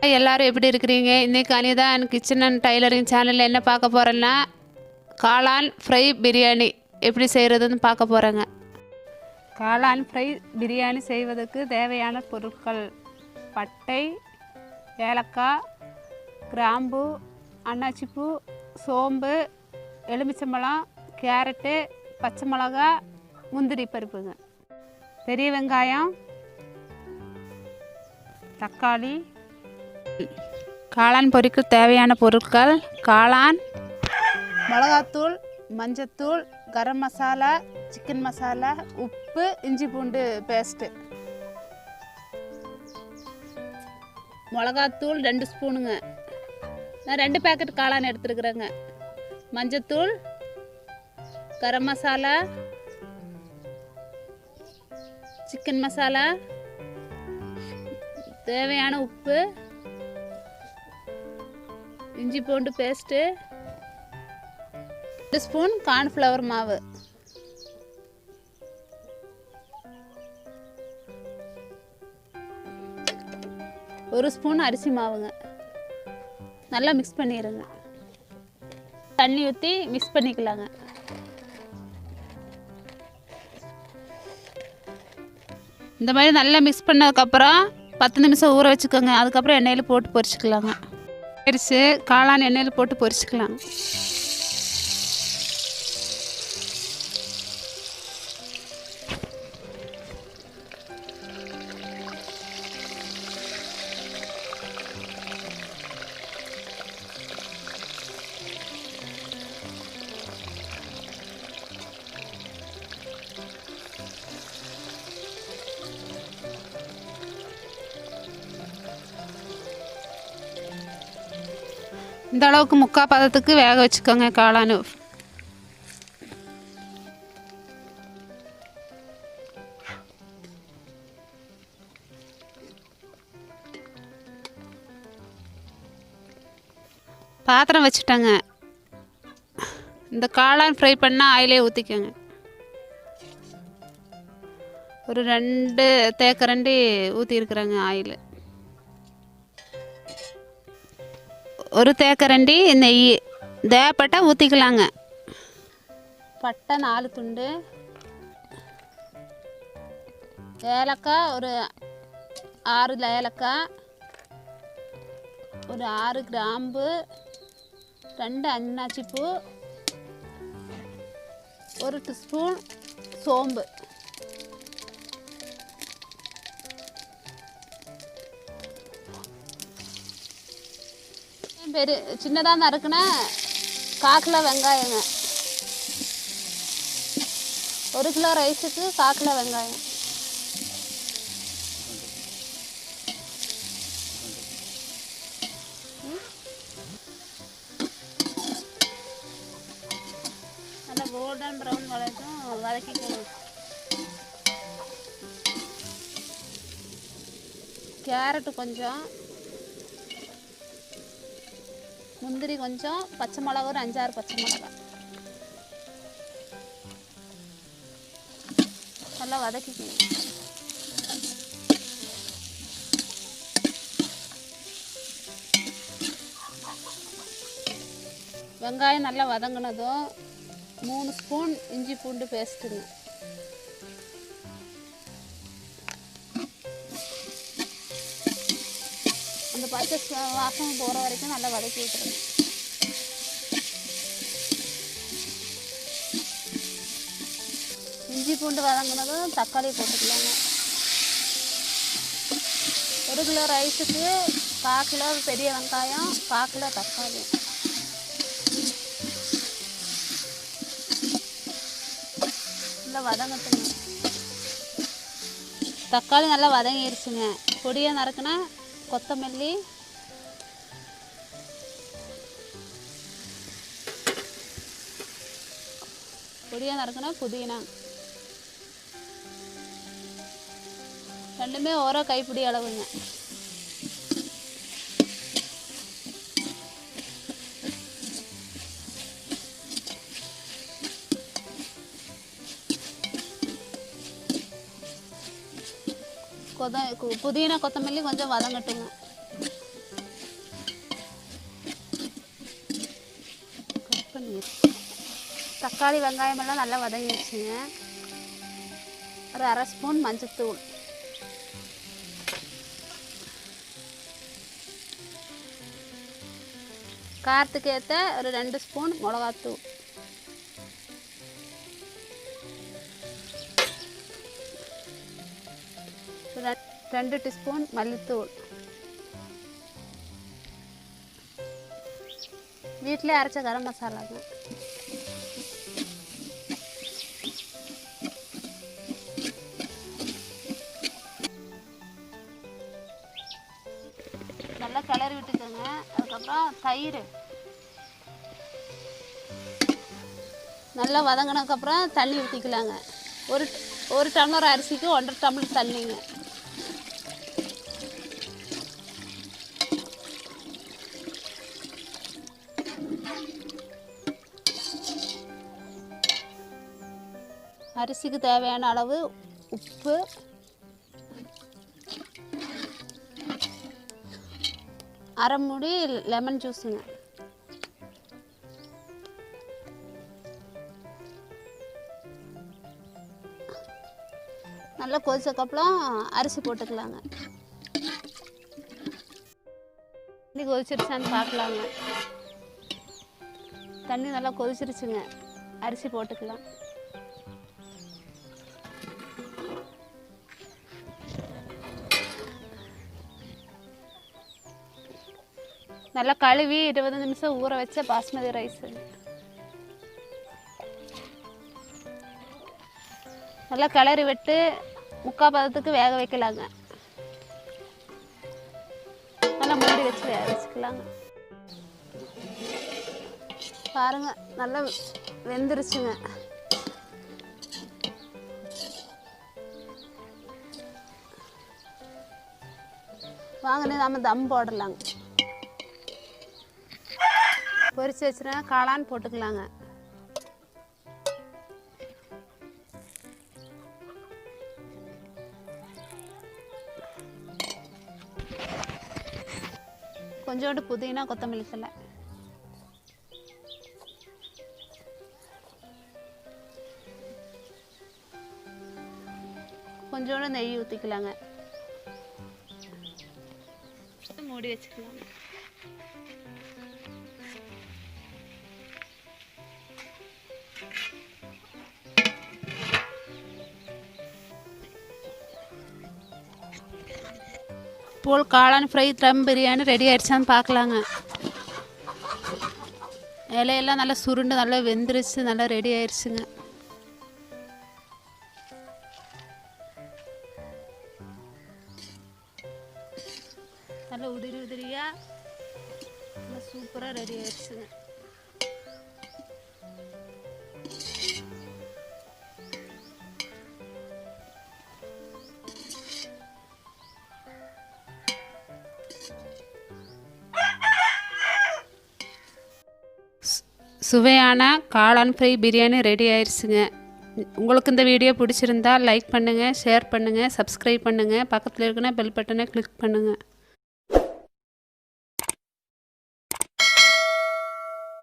எல்லாரும் எப்படி இருக்கிறீங்க? இன்னைக்கு Anitha and kitchen and tailoring சேனலில் என்ன பார்க்க போகிறேன்னா காளான் ஃப்ரை பிரியாணி எப்படி செய்கிறதுன்னு பார்க்க போகிறேங்க. காளான் ஃப்ரை பிரியாணி செய்வதற்கு தேவையான பொருட்கள்: பட்டை, ஏலக்காய், கிராம்பு, அன்னாச்சிப்பூ, சோம்பு, எலுமிச்சம்பழம், கேரட்டு, பச்சை மிளகா, முந்திரி பருப்புங்க, பெரிய வெங்காயம், தக்காளி. காளான் பொரிக்க தேவையான பொருட்கள்: காளான், மிளகாத்தூள், மஞ்சத்தூள், கரம் மசாலா, சிக்கன் மசாலா, உப்பு, இஞ்சி பூண்டு பேஸ்ட்டு. மிளகாத்தூள் 2 ஸ்பூனுங்க. நான் 2 பேக்கெட் காளான் எடுத்துருக்குறேங்க. மஞ்சத்தூள், கரம் மசாலா, சிக்கன் மசாலா, தேவையான உப்பு, இஞ்சி பூண்டு பேஸ்ட்டு, 2 ஸ்பூன் கார்ன்ஃப்ளவர் மாவு. ஒரு ஸ்பூன் அரிசி மாவுங்க. நல்லா மிக்ஸ் பண்ணிடுங்க. தண்ணி ஊற்றி மிக்ஸ் பண்ணிக்கலாங்க. இந்த மாதிரி நல்லா மிக்ஸ் பண்ணதுக்கப்புறம் 10 நிமிஷம் ஊற வச்சுக்கோங்க. அதுக்கப்புறம் எண்ணெயில் போட்டு பொரிச்சிக்கலாங்க. பொரிச்சு காளான் எண்ணெயில் போட்டு பொரிச்சிக்கலாம். இந்த அளவுக்கு முக்கால் பதத்துக்கு வேக வச்சுக்கோங்க காளான். பாத்திரம் வச்சுட்டேங்க. இந்த காளான் ஃப்ரை பண்ணால் ஆயிலே ஊற்றிக்கோங்க. ஒரு 2 தேக்கரண்டி ஊற்றிருக்குறேங்க ஆயில். ஒரு தேக்கரண்டி நெய் தேவைப்பட்டால் ஊற்றிக்கலாங்க. பட்டை 4 துண்டு, ஏலக்காய் ஒரு 6 ஏலக்காய், ஒரு 6 கிராம்பு, 2 அன்னாச்சிப்பூ, 1 டீஸ்பூன் சோம்பு. சின்னதாக நறுக்குனா 1/4 கிலோ வெங்காயங்க. 1 கிலோ ரைஸுக்கு 1/4 கிலோ வெங்காயம். நல்லா கோல்டன் ப்ரௌன் வரைக்கும் வதக்கிக்கணும். கேரட்டு கொஞ்சம், முந்திரி கொஞ்சம், பச்சை மிளகா ஒரு 5-6 பச்சை மிளகா நல்லா வதக்கிக்கணும். வெங்காயம் நல்லா வதங்கினதும் 3 ஸ்பூன் இஞ்சி பூண்டு பேஸ்ட்டுங்க. அந்த பச்சை வாசம் போகிற வரைக்கும் நல்லா வதக்கி விட்டுருங்க. இஞ்சி பூண்டு வதங்கினதும் தக்காளி போட்டுக்கலாங்க. 1 கிலோ ரைஸுக்கு 1/4 கிலோ பெரிய வெங்காயம், 1/4 கிலோ தக்காளி. நல்லா வதங்கட்டுங்க. தக்காளி நல்லா வதங்கிடுச்சுங்க. பொடியாக நறுக்குனா கொத்தமல்லி, பொடியாக நறுக்குனா புதினா, ரெண்டுமே ஓரோ கைப்பிடி அளவுங்க. புதினா கொத்தமல்லி கொஞ்சம் வதங்கட்டுங்க. தக்காளி வெங்காயமெல்லாம் நல்லா வதங்கிடுச்சுங்க. ஒரு அரை ஸ்பூன் மஞ்சத்தூள், காரத்துக்கு ஏற்ற ஒரு 2 ஸ்பூன் மிளகாத்தூள், ஒரு 2 டீஸ்பூன் மல்லித்தூள், வீட்டிலே அரைச்ச கரம் மசாலாங்க, நல்லா கிளறி விட்டுக்கோங்க. அதுக்கப்புறம் தயிர் நல்லா வதங்கினதுக்கப்புறம் தண்ணி ஊற்றிக்கலாங்க. ஒரு டம்ளர் அரிசிக்கு 1.5 டம்ளர் தண்ணிங்க. அரிசிக்கு தேவையான அளவு உப்பு, அரை மூடி லெமன் ஜூஸுங்க. நல்லா கொதிச்சக்கப்புறம் அரிசி போட்டுக்கலாங்க. தண்ணி கொதிச்சிருச்சான்னு பார்க்கலாங்க. தண்ணி நல்லா கொதிச்சிருச்சுங்க. அரிசி போட்டுக்கலாம். நல்லா கழுவி 20 நிமிஷம் ஊற வச்ச பாஸ்மதி ரைஸு. நல்லா கிளறி விட்டு 3/4 பதத்துக்கு வேக வைக்கலாங்க. நல்லா மூடி வச்சு வேக வச்சுக்கலாங்க. பாருங்க நல்லா வெந்துருச்சுங்க. வாங்கினே நம்ம தம் போடலாங்க. பொரிச்சு வச்சுனா காளான் போட்டுக்கலாங்க. கொஞ்சோண்டு புதினா, கொத்தமல்லி தழை, கொஞ்சோண்டு நெய் ஊற்றிக்கலாங்க. மூடி வச்சுக்கலாம். போல் காளான் ஃப்ரை தம் பிரியாணி ரெடி ஆயிடுச்சான்னு பார்க்கலாங்க. இலையெல்லாம் நல்லா சுருண்டு நல்லா வெந்துருச்சு. நல்லா ரெடி ஆயிடுச்சுங்க. நல்லா உதிரி உதிரியாக நல்லா சூப்பராக ரெடி ஆயிடுச்சுங்க. சுவையான காளான் ஃப்ரை பிரியாணி ரெடி ஆயிடுச்சுங்க. உங்களுக்கு இந்த வீடியோ பிடிச்சிருந்தா லைக் பண்ணுங்கள், ஷேர் பண்ணுங்கள், சப்ஸ்கிரைப் பண்ணுங்கள், பக்கத்தில் இருக்கிற பெல் பட்டனை கிளிக் பண்ணுங்கள்.